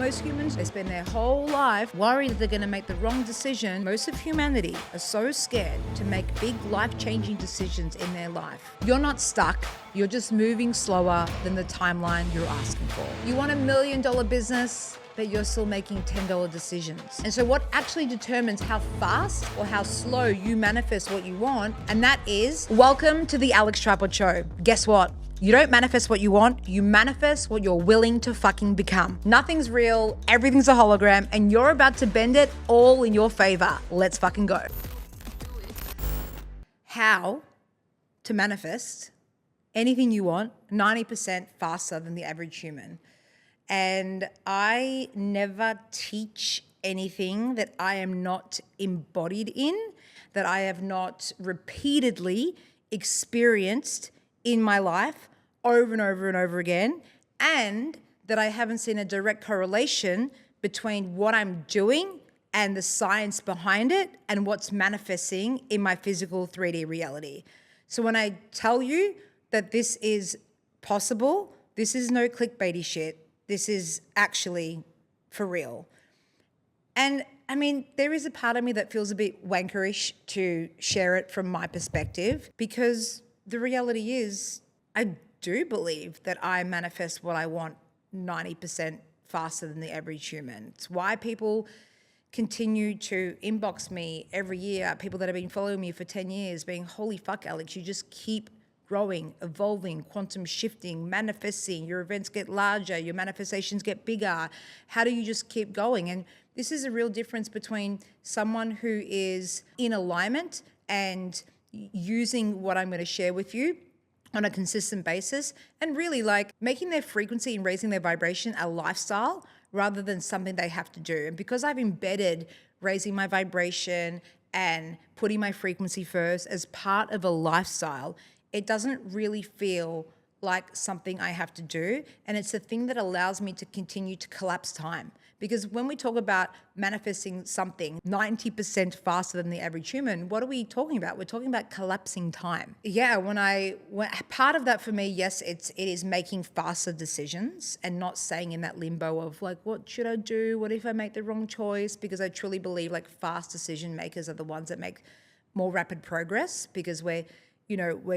Most humans, they spend their whole life worried that they're going to make the wrong decision. Most of humanity are so scared to make big life-changing decisions in their life. You're not stuck. You're just moving slower than the timeline you're asking for. You want $1 million business, but you're still making $10 decisions. And so what actually determines how fast or how slow you manifest what you want, and that is, welcome to the Alex Tripod Show. Guess what? You don't manifest what you want, you manifest what you're willing to fucking become. Nothing's real, everything's a hologram, and you're about to bend it all in your favor. Let's fucking go. How to manifest anything you want 90% faster than the average human. And I never teach anything that I am not embodied in, that I have not repeatedly experienced in my life over and over and over again, and that I haven't seen a direct correlation between what I'm doing and the science behind it and what's manifesting in my physical 3D reality. So when I tell you that this is possible, this is no clickbaity shit. This is actually for real. And I mean, there is a part of me that feels a bit wankerish to share it from my perspective, because the reality is I do believe that I manifest what I want 90% faster than the average human. It's why people continue to inbox me every year, people that have been following me for 10 years, being, holy fuck, Alex, you just keep growing, evolving, quantum shifting, manifesting, your events get larger, your manifestations get bigger. How do you just keep going? And this is a real difference between someone who is in alignment and using what I'm going to share with you on a consistent basis, and really like making their frequency and raising their vibration a lifestyle rather than something they have to do. And because I've embedded raising my vibration and putting my frequency first as part of a lifestyle, it doesn't really feel like something I have to do. And it's a thing that allows me to continue to collapse time. Because when we talk about manifesting something 90% faster than the average human, what are we talking about? We're talking about collapsing time. Yeah, when part of that for me, yes, it is making faster decisions and not staying in that limbo of like, what should I do? What if I make the wrong choice? Because I truly believe like fast decision makers are the ones that make more rapid progress, because we're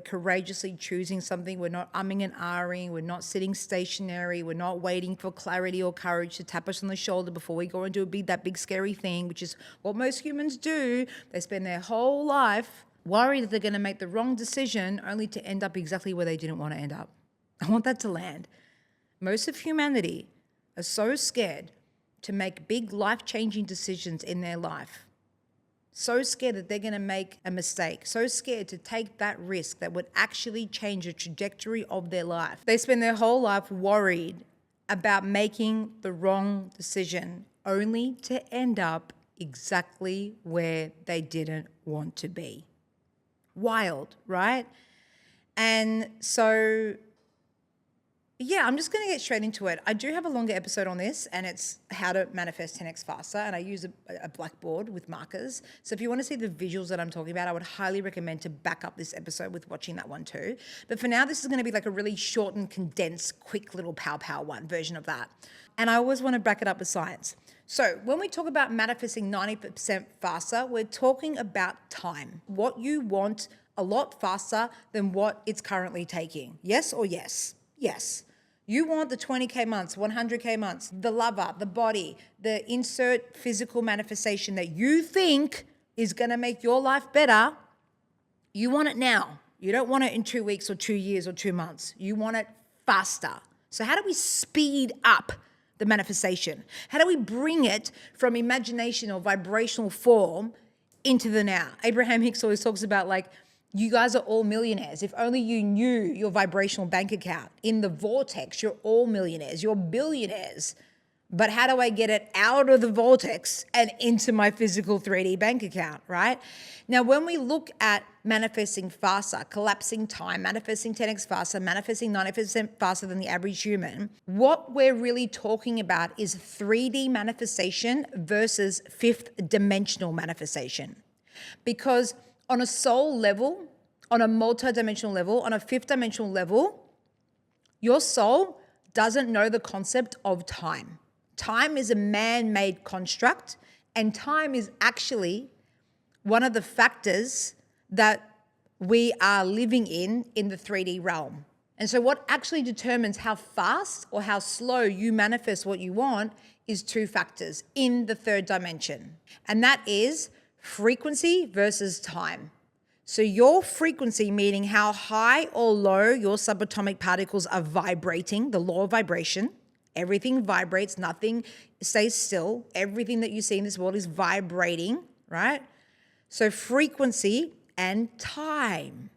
courageously choosing something. We're not umming and ahhing. We're not sitting stationary. We're not waiting for clarity or courage to tap us on the shoulder before we go and do that big scary thing, which is what most humans do. They spend their whole life worried that they're going to make the wrong decision only to end up exactly where they didn't want to end up. I want that to land. Most of humanity are so scared to make big life-changing decisions in their life. So scared that they're going to make a mistake, so scared to take that risk that would actually change the trajectory of their life. They spend their whole life worried about making the wrong decision only to end up exactly where they didn't want to be. Wild, right? And so yeah, I'm just going to get straight into it. I do have a longer episode on this, and it's how to manifest 10x faster, and I use a blackboard with markers. So if you want to see the visuals that I'm talking about, I would highly recommend to back up this episode with watching that one too. But for now, this is going to be like a really short and condensed, quick little pow one version of that. And I always want to back it up with science. So when we talk about manifesting 90% faster, we're talking about time. What you want a lot faster than what it's currently taking. Yes or yes? Yes. You want the 20K months, 100K months, the lover, the body, the insert physical manifestation that you think is going to make your life better. You want it now. You don't want it in 2 weeks or 2 years or 2 months. You want it faster. So how do we speed up the manifestation? How do we bring it from imagination or vibrational form into the now? Abraham Hicks always talks about like, you guys are all millionaires. If only you knew your vibrational bank account. In the vortex, you're all millionaires. You're billionaires. But how do I get it out of the vortex and into my physical 3D bank account, right? Now, when we look at manifesting faster, collapsing time, manifesting 10x faster, manifesting 90% faster than the average human, what we're really talking about is 3D manifestation versus fifth dimensional manifestation. Because on a soul level, on a multi-dimensional level, on a fifth dimensional level, your soul doesn't know the concept of time. Time is a man-made construct, and time is actually one of the factors that we are living in the 3D realm. And so what actually determines how fast or how slow you manifest what you want is two factors in the third dimension. And that is frequency versus time. So your frequency, meaning how high or low your subatomic particles are vibrating, the law of vibration. Everything vibrates, nothing stays still. Everything that you see in this world is vibrating, right? So frequency and time.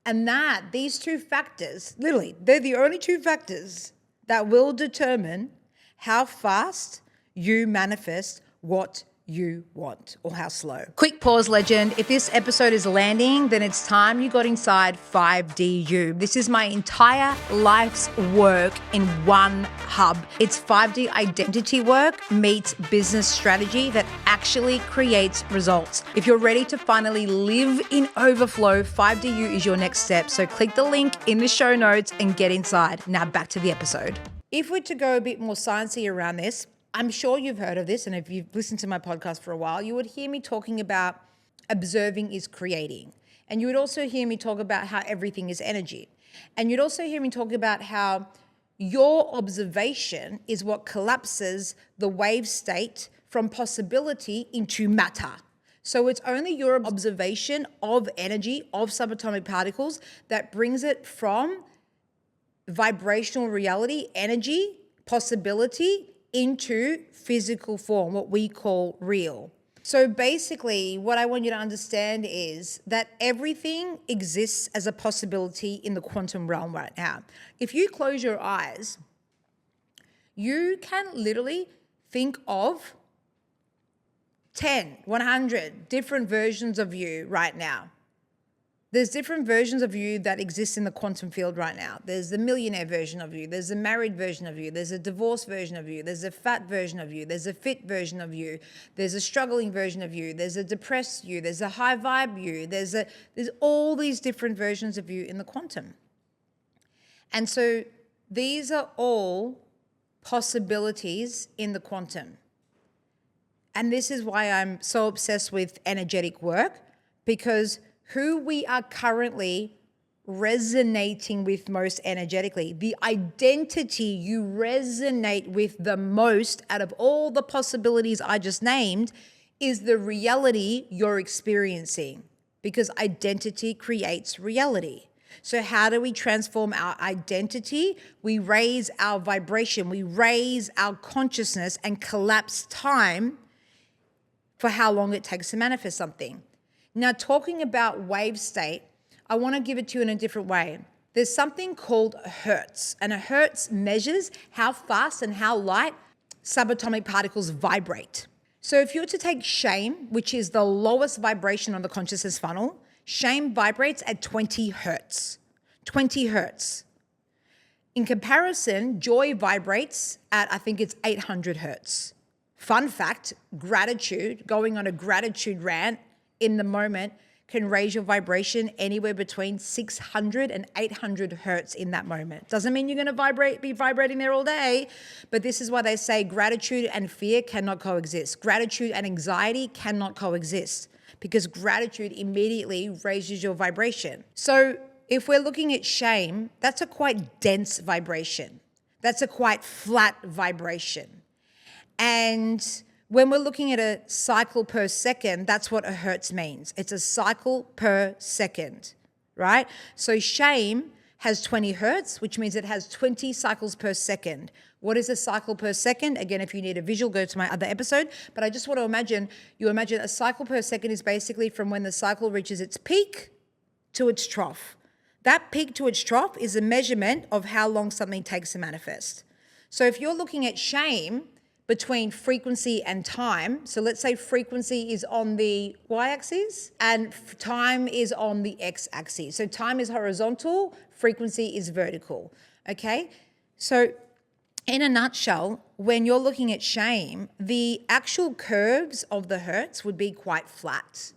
And these two factors, literally, they're the only two factors that will determine how fast you manifest what you want or how slow. Quick pause, legend. If this episode is landing, then it's time you got inside 5DU. This is my entire life's work in one hub. It's 5D identity work meets business strategy that actually creates results. If you're ready to finally live in overflow, 5DU is your next step. So click the link in the show notes and get inside. Now back to the episode. If we're to go a bit more sciencey around this, I'm sure you've heard of this, and if you've listened to my podcast for a while, you would hear me talking about observing is creating. And you would also hear me talk about how everything is energy. And you'd also hear me talk about how your observation is what collapses the wave state from possibility into matter. So it's only your observation of energy, of subatomic particles, that brings it from vibrational reality, energy, possibility, into physical form, what we call real. So basically, what I want you to understand is that everything exists as a possibility in the quantum realm right now. If you close your eyes, you can literally think of 10, 100 different versions of you right now. There's different versions of you that exist in the quantum field right now. There's the millionaire version of you. There's a married version of you. There's a divorced version of you. There's a fat version of you. There's a fit version of you. There's a struggling version of you. There's a depressed you. There's a high vibe you. There's all these different versions of you in the quantum. And so these are all possibilities in the quantum. And this is why I'm so obsessed with energetic work, because who we are currently resonating with most energetically, the identity you resonate with the most out of all the possibilities I just named, is the reality you're experiencing, because identity creates reality. So how do we transform our identity? We raise our vibration, we raise our consciousness and collapse time for how long it takes to manifest something. Now, talking about wave state, I want to give it to you in a different way. There's something called hertz, and a hertz measures how fast and how light subatomic particles vibrate. So if you were to take shame, which is the lowest vibration on the consciousness funnel, shame vibrates at 20 hertz. 20 hertz. In comparison, joy vibrates at, I think it's 800 hertz. Fun fact, gratitude, going on a gratitude rant in the moment can raise your vibration anywhere between 600 and 800 hertz in that moment. Doesn't mean you're going to be vibrating there all day, but this is why they say gratitude and fear cannot coexist. Gratitude and anxiety cannot coexist, because gratitude immediately raises your vibration. So if we're looking at shame, that's a quite dense vibration. That's a quite flat vibration. And when we're looking at a cycle per second, that's what a hertz means. It's a cycle per second, right? So shame has 20 hertz, which means it has 20 cycles per second. What is a cycle per second? Again, if you need a visual, go to my other episode. But I just want to imagine a cycle per second is basically from when the cycle reaches its peak to its trough. That peak to its trough is a measurement of how long something takes to manifest. So if you're looking at shame between frequency and time, so let's say frequency is on the y-axis and time is on the x-axis. So time is horizontal, frequency is vertical, okay? So in a nutshell, when you're looking at shame, the actual curves of the hertz would be quite flat,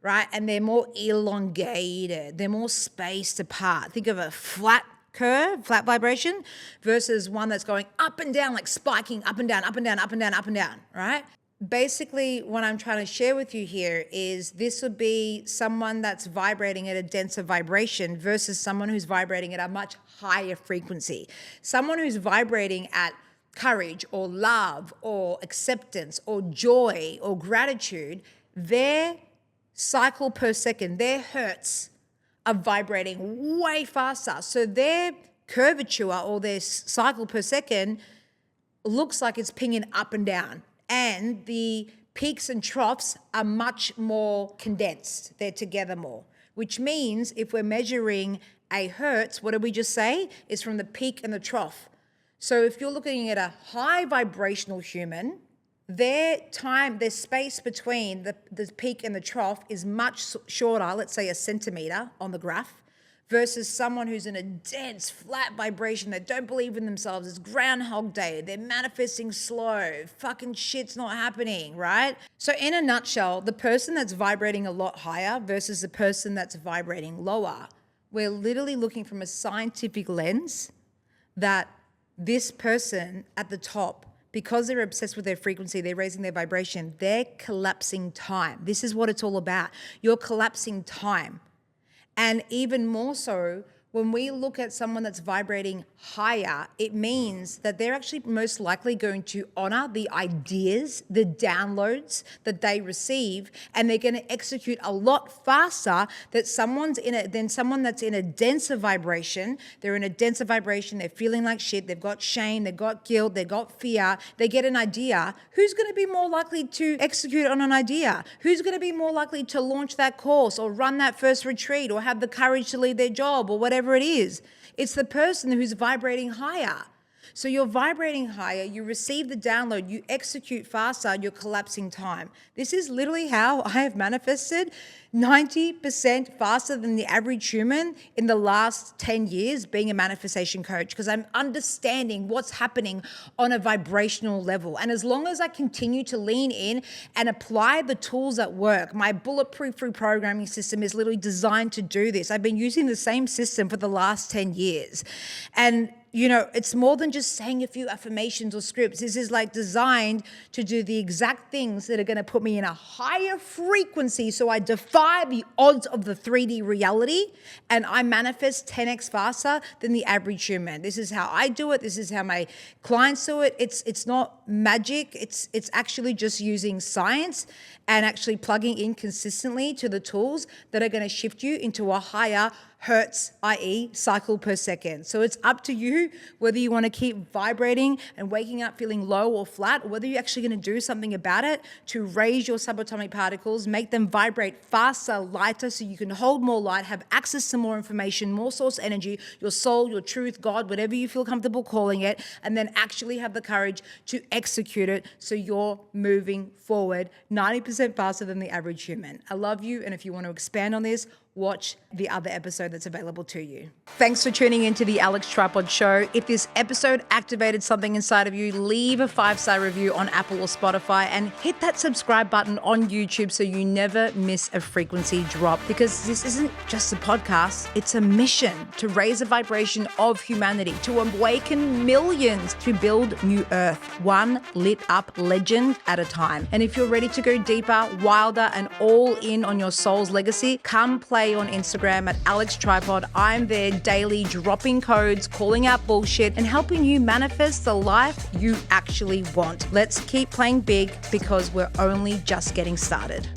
right? And they're more elongated, they're more spaced apart. Think of a flat curve, flat vibration, versus one that's going up and down, like spiking up and down, up and down, up and down, up and down, right? Basically, what I'm trying to share with you here is this would be someone that's vibrating at a denser vibration versus someone who's vibrating at a much higher frequency. Someone who's vibrating at courage or love or acceptance or joy or gratitude, their cycle per second, their hertz are vibrating way faster. So their curvature or their cycle per second looks like it's pinging up and down. And the peaks and troughs are much more condensed. They're together more, which means if we're measuring a hertz, what did we just say? It's from the peak and the trough. So if you're looking at a high vibrational human, their time, their space between the peak and the trough is much shorter, let's say a centimeter on the graph, versus someone who's in a dense, flat vibration. They don't believe in themselves. It's Groundhog Day. They're manifesting slow. Fucking shit's not happening, right? So in a nutshell, the person that's vibrating a lot higher versus the person that's vibrating lower, we're literally looking from a scientific lens that this person at the top, because they're obsessed with their frequency, they're raising their vibration, they're collapsing time. This is what it's all about. You're collapsing time. And even more so, when we look at someone that's vibrating higher, it means that they're actually most likely going to honor the ideas, the downloads that they receive, and they're going to execute a lot faster than someone that's in a denser vibration. They're in a denser vibration, they're feeling like shit, they've got shame, they've got guilt, they've got fear, they get an idea. Who's going to be more likely to execute on an idea? Who's going to be more likely to launch that course or run that first retreat or have the courage to leave their job or whatever it is? It's the person who's vibrating higher. So you're vibrating higher, you receive the download, you execute faster, you're collapsing time. This is literally how I have manifested 90% faster than the average human in the last 10 years being a manifestation coach, because I'm understanding what's happening on a vibrational level. And as long as I continue to lean in and apply the tools that work, my bulletproof reprogramming system is literally designed to do this. I've been using the same system for the last 10 years. And you know, it's more than just saying a few affirmations or scripts. This is like designed to do the exact things that are going to put me in a higher frequency so I defy the odds of the 3D reality and I manifest 10x faster than the average human. This is how I do it. This is how my clients do it. It's not magic. It's actually just using science and actually plugging in consistently to the tools that are going to shift you into a higher hertz, i.e. cycle per second. So it's up to you whether you want to keep vibrating and waking up feeling low or flat, or whether you're actually going to do something about it to raise your subatomic particles, make them vibrate faster, lighter, so you can hold more light, have access to more information, more source energy, your soul, your truth, God, whatever you feel comfortable calling it, and then actually have the courage to execute it so you're moving forward 90% faster than the average human. I love you, and if you want to expand on this, watch the other episode that's available to you. Thanks for tuning into the Alex Tripod Show. If this episode activated something inside of you, leave a 5-star review on Apple or Spotify and hit that subscribe button on YouTube so you never miss a frequency drop, because this isn't just a podcast, it's a mission to raise the vibration of humanity, to awaken millions, to build new earth, one lit up legend at a time. And if you're ready to go deeper, wilder, and all in on your soul's legacy, come play on Instagram at Alex Tripod. I'm there daily dropping codes, calling out bullshit, and helping you manifest the life you actually want. Let's keep playing big, because we're only just getting started.